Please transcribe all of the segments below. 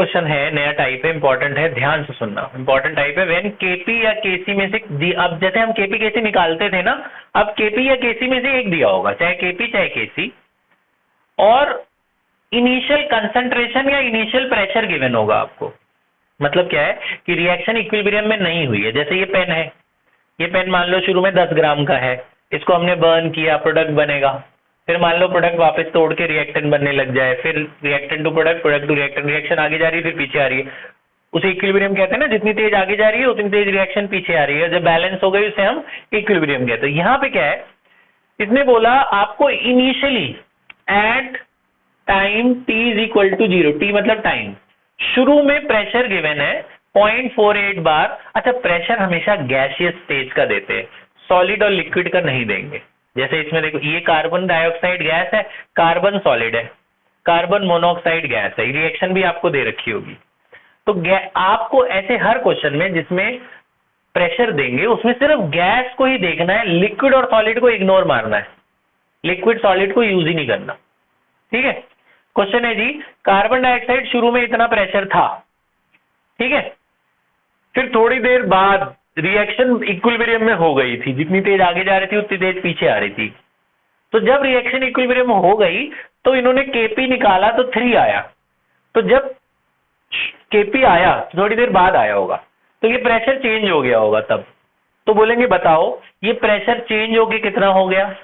Question है, नया type है, इंपॉर्टेंट है, ध्यान से सुनना, इंपॉर्टेंट टाइप है। व्हेन केपी या केसी में से अब जैसे हम केपी केसी निकालते थे ना, अब केपी या केसी में से एक दिया होगा, चाहे केपी चाहे केसी, और इनिशियल कंसंट्रेशन या इनिशियल प्रेशर गिवन होगा आपको। मतलब क्या है कि रिएक्शन इक्विलिब्रियम में नहीं हुई है। जैसे ये पेन है, ये पेन मान लो शुरू में 10 ग्राम का है, इसको हमने बर्न किया, प्रोडक्ट बनेगा, फिर मान लो प्रोडक्ट वापस तोड़ के रिएक्टेंट बनने लग जाए, फिर reactant to product, product to reactant, reaction आगे जा रही है फिर पीछे आ रही है, उसे इक्विलिब्रियम कहते हैं ना। जितनी तेज आगे जा रही है उतनी तेज रिएक्शन पीछे आ रही है, जब बैलेंस हो गई उसे हम इक्विलिब्रियम कहते हैं। यहाँ पे क्या है, इसने बोला आपको initially at time t is equal to 0, t मतलब टाइम, शुरू में प्रेशर गिवन है 0.48 बार। अच्छा, प्रेशर हमेशा गैसियस स्टेज का देते हैं, सॉलिड और लिक्विड का नहीं देंगे। जैसे इसमें देखो, ये कार्बन डाइऑक्साइड गैस है, कार्बन सॉलिड है, कार्बन मोनोऑक्साइड गैस है, रिएक्शन भी आपको दे रखी होगी। तो आपको ऐसे हर क्वेश्चन में जिसमें प्रेशर देंगे उसमें सिर्फ गैस को ही देखना है, लिक्विड और सॉलिड को इग्नोर मारना है, लिक्विड सॉलिड को यूज ही नहीं करना। ठीक है, क्वेश्चन है जी, कार्बन डाइऑक्साइड शुरू में इतना प्रेशर था, ठीक है, फिर थोड़ी देर बाद रिएक्शन इक्विलिब्रियम में हो गई थी, जितनी तेज आगे जा रही थी उतनी तेज पीछे आ रही थी। तो जब रिएक्शन इक्विलिब्रियम में हो गई तो इन्होंने केपी निकाला तो 3 आया। तो जब केपी आया थोड़ी देर बाद आया होगा, तो ये प्रेशर चेंज हो गया होगा तब। तो बोलेंगे बताओ ये प्रेशर चेंज होके कितना हो गया,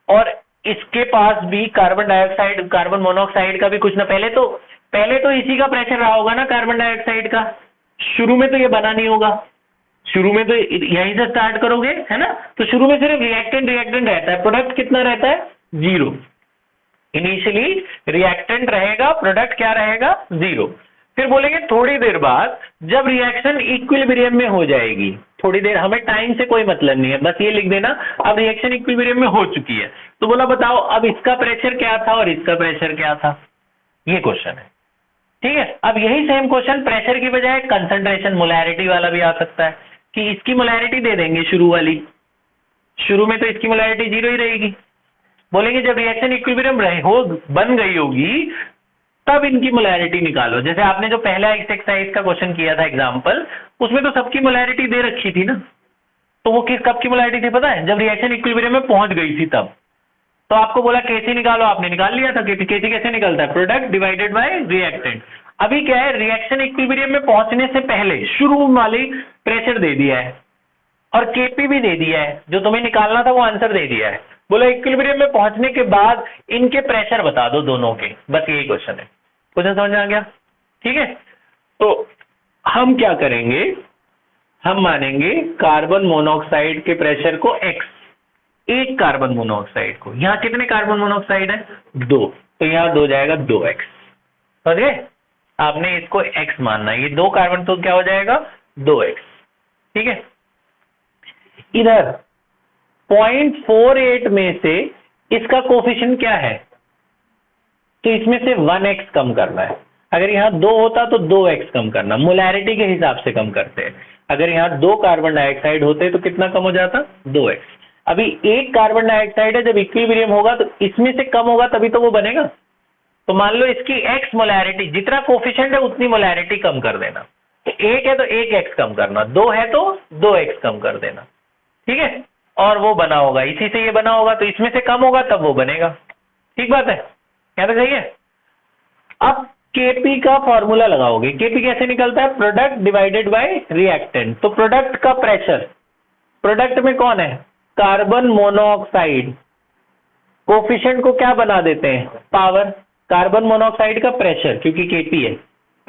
और इसके पास भी कार्बन डाइऑक्साइड, कार्बन मोनोऑक्साइड का भी कुछ ना, पहले तो इसी का प्रेशर रहा होगा ना, कार्बन डाइऑक्साइड का। शुरू में तो ये बना नहीं होगा, शुरू में तो यहीं से स्टार्ट करोगे, है ना। तो शुरू में सिर्फ रिएक्टेंट रहता है, प्रोडक्ट कितना रहता है 0। इनिशियली रिएक्टेंट रहेगा, प्रोडक्ट क्या रहेगा 0। फिर बोलेंगे थोड़ी देर बाद जब रिएक्शन इक्विलिब्रियम में हो जाएगी, थोड़ी देर, हमें टाइम से कोई मतलब नहीं है, बस ये लिख देना अब रिएक्शन इक्विलिब्रियम में हो चुकी है। तो बोला बताओ अब इसका प्रेशर क्या था और इसका प्रेशर क्या था, ये क्वेश्चन है। ठीक है, अब यही सेम क्वेश्चन प्रेशर की बजाय कंसंट्रेशन मोलैरिटी वाला भी आ सकता है, कि इसकी मोलैरिटी दे देंगे शुरू वाली, शुरू में तो इसकी मोलैरिटी 0 ही रहेगी। बोलेंगे जब रिएक्शन इक्विलिब्रियम बन गई होगी तब इनकी मोलैरिटी निकालो। जैसे आपने जो पहला एक्सरसाइज का क्वेश्चन किया था एग्जांपल, उसमें तो सबकी मोलैरिटी दे रखी थी ना, तो वो कब की मोलैरिटी थी पता है, जब रिएक्शन इक्विलिब्रियम में पहुंच गई थी तब। तो आपको बोला केसी निकालो, आपने निकाल लिया था। केसी कैसे निकलता है, प्रोडक्ट डिवाइडेड बाय रिएक्टेंट। अभी क्या है, रिएक्शन इक्विलिब्रियम में पहुंचने से पहले शुरू वाली प्रेशर दे दिया है और केपी भी दे दिया है, जो तुम्हें निकालना था वो आंसर दे दिया है। बोला इक्विलिब्रियम में पहुंचने के बाद इनके प्रेशर बता दो दोनों के, बस यही क्वेश्चन है। क्वेश्चन समझ में आ गया? ठीक है, तो हम क्या करेंगे, हम मानेंगे कार्बन मोनोऑक्साइड के प्रेशर को x, एक कार्बन मोनोऑक्साइड को। यहां कितने कार्बन मोनोऑक्साइड है 2, तो यहां 2 जाएगा 2x। समझ गए, आपने इसको x मानना है, ये 2 कार्बन तो क्या हो जाएगा 2x। ठीक है, इधर 0.48 में से इसका कोफिशिएंट क्या है, तो इसमें से 1x कम करना है। अगर यहां 2 होता तो 2x कम करना, मोलैरिटी के हिसाब से कम करते हैं। अगर यहां 2 कार्बन डाइऑक्साइड होते तो कितना कम हो जाता 2x। अभी एक कार्बन डाइऑक्साइड है, जब इक्विलिब्रियम होगा तो इसमें से कम होगा तभी तो वो बनेगा। तो मान लो इसकी x मोलैरिटी, जितना कोफिशिएंट है उतनी मोलैरिटी कम कर देना। तो 1 है तो 1x कम करना, 2 है तो 2x कम कर देना। ठीक है, और वो बना होगा, इसी से ये बना होगा, तो इसमें से कम होगा तब वो बनेगा। ठीक बात है, क्या तक सही है? अब केपी का फॉर्मूला लगाओगे, केपी कैसे निकलता है, प्रोडक्ट डिवाइडेड बाय रिएक्टेंट। तो प्रोडक्ट का प्रेशर, प्रोडक्ट में कौन है कार्बन मोनोऑक्साइड, कोफिशिएंट को क्या बना देते हैं पावर, कार्बन मोनोऑक्साइड का प्रेशर, क्योंकि केपी है।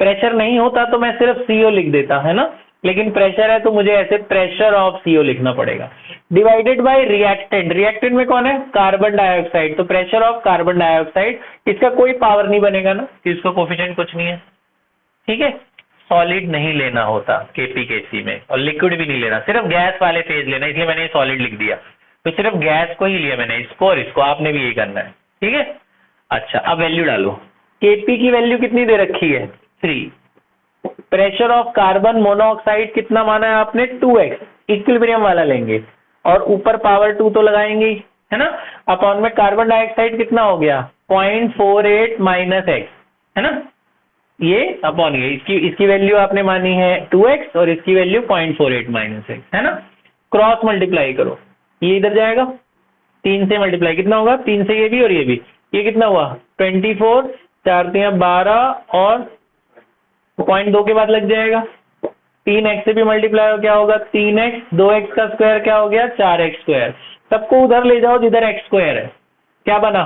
प्रेशर नहीं होता तो मैं सिर्फ सीओ लिख देता, है ना, लेकिन प्रेशर है तो मुझे ऐसे प्रेशर ऑफ सीओ लिखना पड़ेगा, डिवाइडेड बाय रिएक्टेंट। रिएक्टेंट में कौन है कार्बन डाइऑक्साइड, तो प्रेशर ऑफ कार्बन डाइऑक्साइड। इसका कोई पावर नहीं बनेगा ना, इसका कोफिशिएंट कुछ नहीं है। ठीक है, सॉलिड नहीं लेना होता केपी केसी में, और लिक्विड भी नहीं लेना, सिर्फ गैस वाले फेज लेना, इसलिए मैंने सॉलिड लिख दिया। तो सिर्फ गैस को ही लिया मैंने, इसको और इसको, आपने भी यही करना है। ठीक है, अच्छा अब वैल्यू डालो। केपी की वैल्यू कितनी दे रखी है 3, प्रेशर ऑफ कार्बन मोनोऑक्साइड कितना माना है आपने 2x, इक्विलिब्रियम वाला लेंगे, और ऊपर पावर 2 तो लगाएंगे, है ना। अपॉन में कार्बन डाइऑक्साइड कितना हो गया 0.48 - x, है ना। ये अपॉन ये, इसकी वैल्यू आपने मानी है 2x और इसकी वैल्यू 0.48 माइनस x, है ना। क्रॉस मल्टीप्लाई करो, ये इधर जाएगा, 3 से मल्टीप्लाई कितना होगा, 3 से ये भी और ये भी, ये कितना हुआ 24, 4 3 12 और 0.2 के बाद लग जाएगा। 3x से भी मल्टीप्लाई हो क्या होगा 3x, 2x का स्क्वायर क्या हो गया 4x स्क्वायर, सबको उधर ले जाओ जिधर x स्क्वायर है, क्या बना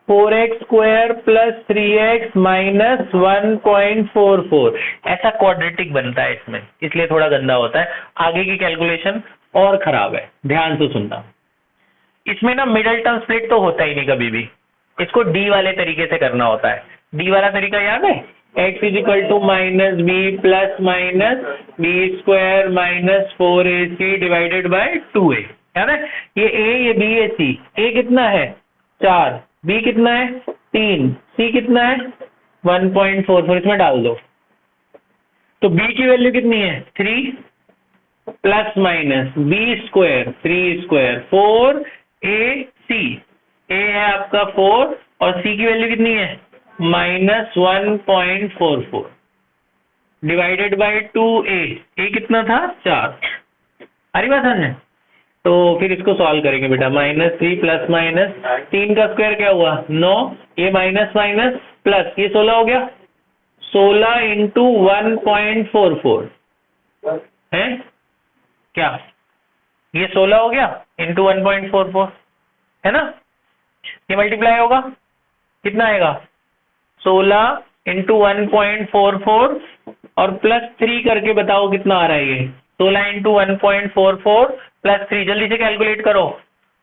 4x square plus 3x minus 1.44। ऐसा क्वाड्रेटिक बनता है इसमें, इसलिए थोड़ा गंदा होता है। आगे की कैलकुलेशन और खराब है, ध्यान से सुनना। इसमें ना मिडल टर्म स्प्लिट तो होता ही नहीं कभी भी, इसको डी वाले तरीके से करना होता है। डी वाला तरीका याद है, x is equal to minus B plus minus B square minus 4ac divided by 2a, याद है। ये a, ये b, ये c। a कितना है 4, b कितना है 3, c कितना है 1.44, इसमें डाल दो। तो b की वैल्यू कितनी है 3 plus minus B square 3 square 4ac, a है आपका 4 और c की वैल्यू कितनी है minus 1.44 divided by 2a, a कितना था 4। अरे बात समझे। तो फिर इसको सॉल्व करेंगे बेटा, -3 प्लस माइनस 3 का स्क्वायर क्या हुआ 9, ये माइनस माइनस प्लस, ये 16 हो गया, 16 इंटू 1.44 है क्या, ये 16 हो गया इंटू 1.44 है ना। ये मल्टीप्लाई होगा कितना आएगा 16 इंटू 1.44 और प्लस 3 करके बताओ कितना आ रहा है ये 16 इंटू 1.44 प्लस 3, जल्दी से कैलकुलेट करो।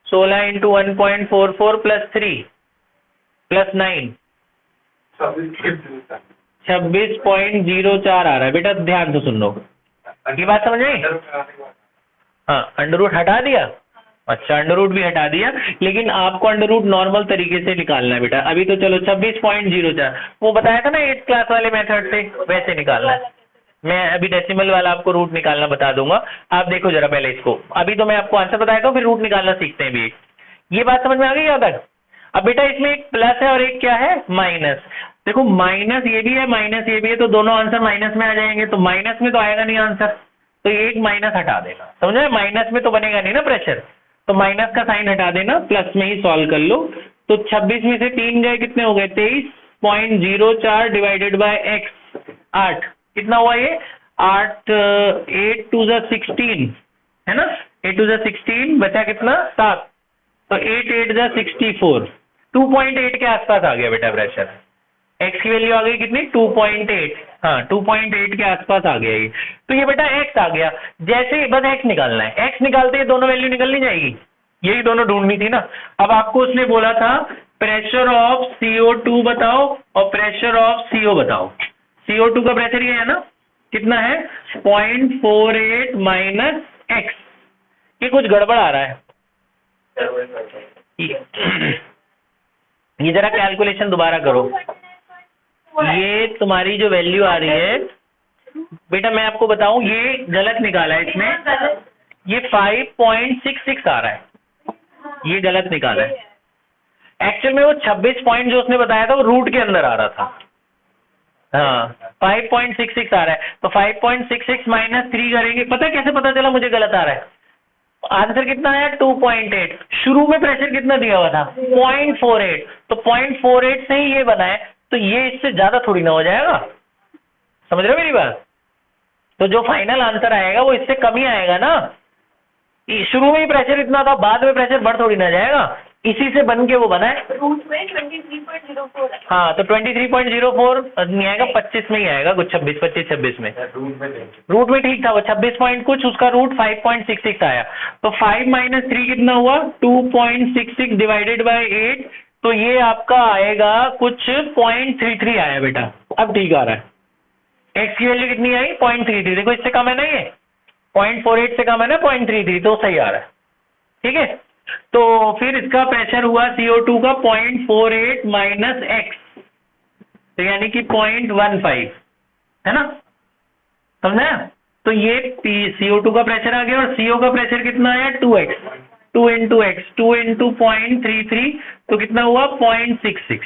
16 इंटू 1.44 प्लस 3 प्लस 9 26.04 आ रहा है बेटा, ध्यान से सुन लो, ये बात समझ आई। हाँ, अंडर रूट हटा दिया, अच्छा अंडर रूट भी हटा दिया, लेकिन आपको अंडर रूट नॉर्मल तरीके से निकालना है बेटा। अभी तो चलो 26.04 वो बताया था ना 8th क्लास वाले मेथड से, वैसे निकालना है। मैं अभी डेसिमल वाला आपको रूट निकालना बता दूंगा, आप देखो जरा पहले इसको। अभी तो मैं आपको आंसर बताया था, फिर रूट निकालना सीखते हैं भी। ये बात समझ में आ गई यहाँ तक। अब बेटा इसमें एक प्लस है और एक क्या है माइनस। देखो माइनस ये भी है माइनस ये भी है, तो दोनों आंसर माइनस में आ जाएंगे, तो माइनस में तो आएगा नहीं आंसर, तो एक माइनस हटा देना, समझे। माइनस में तो बनेगा नहीं ना प्रेशर, तो माइनस का साइन हटा देना, प्लस में ही सॉल्व कर लो। तो 26 में से 3 गए, कितने हो गए 23.04 डिवाइडेड बाय x 8, कितना हुआ ये 8 8 टू ज़ 16 है ना, 8 टू ज़ 16 बचा कितना 7, तो 8 8 ज़ 64, 2.8 के आसपास आ गया बेटा प्रेशर। x की वैल्यू आ गई कितनी 2.8, हाँ 2.8 के आसपास आ गया ये। तो ये बेटा x आ गया, जैसे बस x निकालना है, x निकालते ही दोनों वैल्यू निकलनी जाएगी, यही दोनों ढूंढनी थी ना। अब आपको उसने बोला था प्रेशर ऑफ CO2 बताओ और प्रेशर ऑफ CO बताओ। CO2 का प्रेशर ये है ना, कितना है 0.48 माइनस x, ये कुछ गड़बड़ आ रहा है, ये जरा कैलकुलेशन दोबारा करो। ये तुम्हारी जो वैल्यू आ रही है बेटा, मैं आपको बताऊं ये गलत निकाला है इसमें, ये 5.66 आ रहा है, ये गलत निकाला है। एक्चुअल में वो 26 पॉइंट जो उसने बताया था वो रूट के अंदर आ रहा था, हाँ 5.66 आ रहा है, तो 5.66 माइनस 3 करेंगे, पता कैसे पता चला मुझे गलत आ रहा है। आंसर कितना आया 2.8, शुरू में प्रेशर कितना दिया हुआ था 0.48, तो 0.48 से ही ये बना है, तो ये इससे ज्यादा थोड़ी ना हो जाएगा, समझ रहे हो मेरी बात। तो जो फाइनल आंसर आएगा वो इससे कम ही आएगा ना, शुरू में ही प्रेशर इतना था, बाद में प्रेशर बढ़ थोड़ी ना जाएगा, इसी से बन के वो बना है। रूट में 23.04, हाँ तो 23.04 नहीं आएगा, 25 में ही आएगा कुछ, 26 25 26 में रूट में ठीक था वो 26 पॉइंट कुछ, उसका रूट 5.66 आया, तो 5 माइनस 3 कितना हुआ 2.66 डिवाइडेड बाय 8, तो ये आपका आएगा कुछ 0.33 आया बेटा, अब ठीक आ रहा है। x की वैल्यू कितनी आई 0.33, देखो इससे कम है ना, ये 0.48 से कम है ना 0.33, तो सही आ रहा है, ठीक है। तो फिर इसका प्रेशर हुआ CO2 का 0.48 माइनस x, तो यानी कि 0.15 है ना, समझा। तो ये CO2 का प्रेशर आ गया, और CO का प्रेशर कितना आया 2x, 2 इंटू x, 2 इंटू 0.33, तो कितना हुआ 0.66,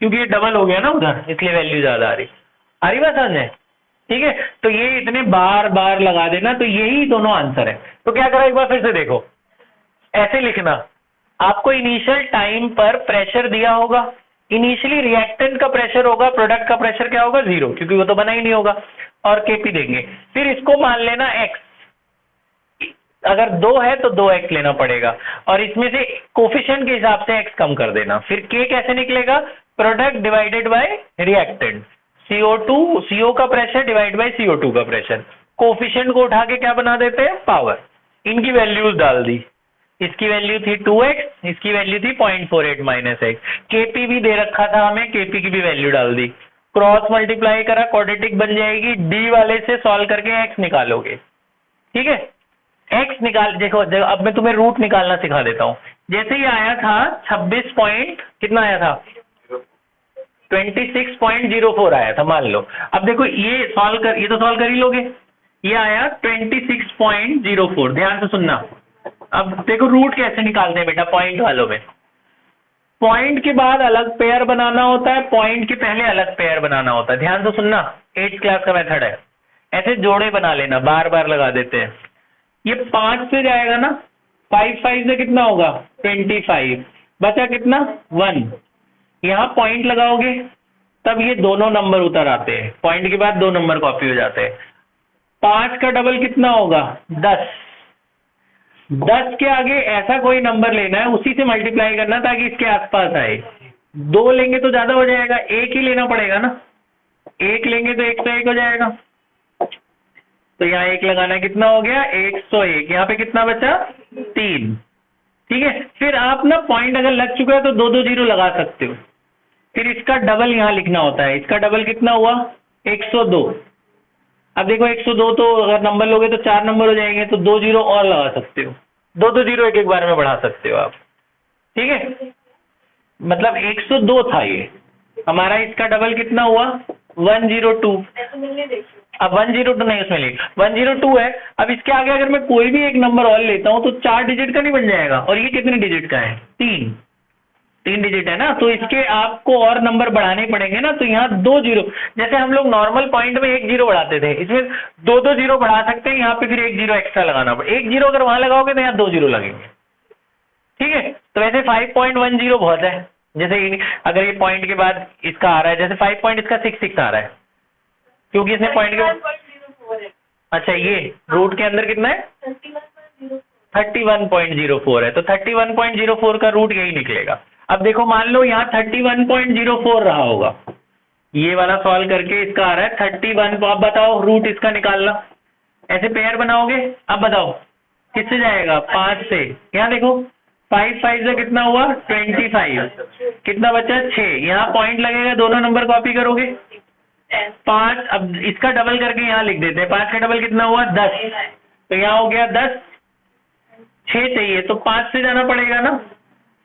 क्योंकि ये डबल हो गया ना उधर, इसलिए वैल्यू ज्यादा आ रही बात समझ में? ठीक है, तो ये इतने बार बार लगा देना, तो यही दोनों आंसर है। तो क्या करा, एक बार फिर से देखो, ऐसे लिखना, आपको इनिशियल टाइम पर प्रेशर दिया होगा, इनिशियली रिएक्टेंट का प्रेशर होगा, प्रोडक्ट का प्रेशर क्या होगा 0, क्योंकि वो तो बना ही नहीं होगा, और केपी देंगे। फिर इसको मान लेना x, अगर 2 है तो 2x लेना पड़ेगा, और इसमें से कोफिशिएंट के हिसाब से x कम कर देना। फिर k कैसे निकलेगा, product divided by reactant, CO का प्रेशर डिवाइड बाय CO2 का प्रेशर। कोफिशिएंट को उठा के क्या बना देते हैं, पावर। इनकी वैल्यूज डाल दी, इसकी वैल्यू थी 2x, इसकी वैल्यू थी 0.48 - x। केपी भी दे रखा था हमें, केपी की भी वैल्यू डाल दी, क्रॉस मल्टीप्लाई करा, क्वाड्रेटिक बन जाएगी, डी वाले से सॉल्व करके x निकालोगे। ठीक है, x निकाल, देखो अब मैं तुम्हें रूट निकालना सिखा देता हूं। जैसे ये आया था 26 पॉइंट कितना आया था, 26.04 आया था मान लो। अब देखो ये सॉल्व कर, ये तो सॉल्व कर ही लोगे, ये आया 26.04, ध्यान से सुनना। अब देखो रूट कैसे निकालते हैं बेटा, पॉइंट वालों में पॉइंट के बाद अलग पेयर बनाना होता है, पॉइंट के पहले अलग पेयर बनाना होता है। ध्यान से सुनना, 8th क्लास का मेथड है। ऐसे जोड़े बना लेना, बार बार लगा देते हैं। ये 5 से जाएगा ना, 5 से कितना होगा 25, बचा कितना 1। यहाँ पॉइंट लगाओगे तब ये दोनों नंबर उतर आते हैं, पॉइंट के बाद 2 नंबर कॉपी हो जाते हैं। 5 का डबल कितना होगा 10, 10 के आगे ऐसा कोई नंबर लेना है, उसी से मल्टीप्लाई करना ताकि इसके आसपास आए। 2 लेंगे तो ज्यादा हो जाएगा, 1 ही लेना पड़ेगा ना, 1 लेंगे तो 101 हो जाएगा। तो यहाँ 1 लगाना, कितना हो गया 101, यहाँ पे कितना बचा 3। ठीक है, फिर आप ना पॉइंट अगर लग चुका है तो 2 0 लगा सकते हो। फिर इसका डबल यहाँ लिखना होता है, इसका डबल कितना हुआ 102। अब देखो 102 तो अगर नंबर लोगे तो 4 नंबर हो जाएंगे, तो 2 0 और लगा सकते हो, 2 0 एक बार में बढ़ा सकते हो आप। ठीक है, मतलब 102 था ये हमारा, इसका डबल कितना हुआ 102। अब 102 नहीं उसमें लिख, 102 है। अब इसके आगे अगर मैं कोई भी एक नंबर और लेता हूं तो 4 डिजिट का नहीं बन जाएगा, और ये कितने डिजिट का है 3 डिजिट है ना, तो इसके आपको और नंबर बढ़ाने पड़ेंगे ना। तो यहाँ 2 0, जैसे हम लोग नॉर्मल पॉइंट में 1 0 बढ़ाते थे, इसमें 2 0 बढ़ा सकते हैं, यहाँ पे फिर 1 0 एक्स्ट्रा लगाना पड़ेगा। 1 0 अगर वहां लगाओगे तो यहाँ 2 0 लगेंगे। ठीक है, तो वैसे 5.10 बहुत है, जैसे अगर ये पॉइंट के बाद इसका आ रहा है, जैसे 5 पॉइंट इसका 6 आ रहा है, क्योंकि इसने पॉइंट के, अच्छा ये रूट के अंदर कितना है 31.04 है, तो 31.04 का रूट यही निकलेगा। अब देखो मान लो यहाँ 31.04 रहा होगा, ये वाला सॉल्व करके इसका आ रहा है 31, तो अब बताओ रूट इसका निकालना, ऐसे पेयर बनाओगे। अब बताओ किससे जाएगा 5 से, यहाँ देखो 5 से कितना हुआ 25, कितना बचा 6, यहाँ पॉइंट लगेगा, दोनों नंबर कॉपी करोगे 5। अब इसका डबल करके यहाँ लिख देते हैं, 5 का डबल कितना हुआ 10, तो यहाँ हो गया 10, 6 चाहिए तो 5 से जाना पड़ेगा ना,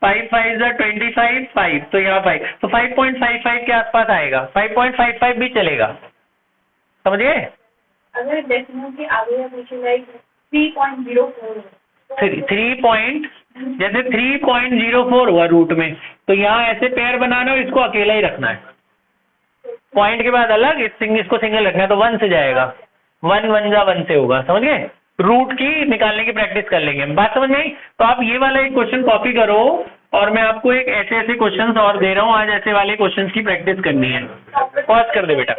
5 5 25, 5 तो यहाँ 5, तो 5.55 के आसपास आएगा, 5.55 भी चलेगा, समझिए। अगर डेसिमल के आगे या पीछे लाइक 3.04 जैसे 3.04 हुआ रूट में, तो यहाँ ऐसे पेयर बनाना और इसको अकेला ही रखना है, पॉइंट के बाद अलग, इसको सिंगल रखना है, तो 1 से जाएगा, 1 1 जा 1 से होगा, समझ गए। रूट की निकालने की प्रैक्टिस कर लेंगे, बात समझ में आई। तो आप ये वाला एक क्वेश्चन कॉपी करो, और मैं आपको एक ऐसे क्वेश्चंस और दे रहा हूँ, आज ऐसे वाले क्वेश्चंस की प्रैक्टिस करनी है। पॉज कर दे बेटा।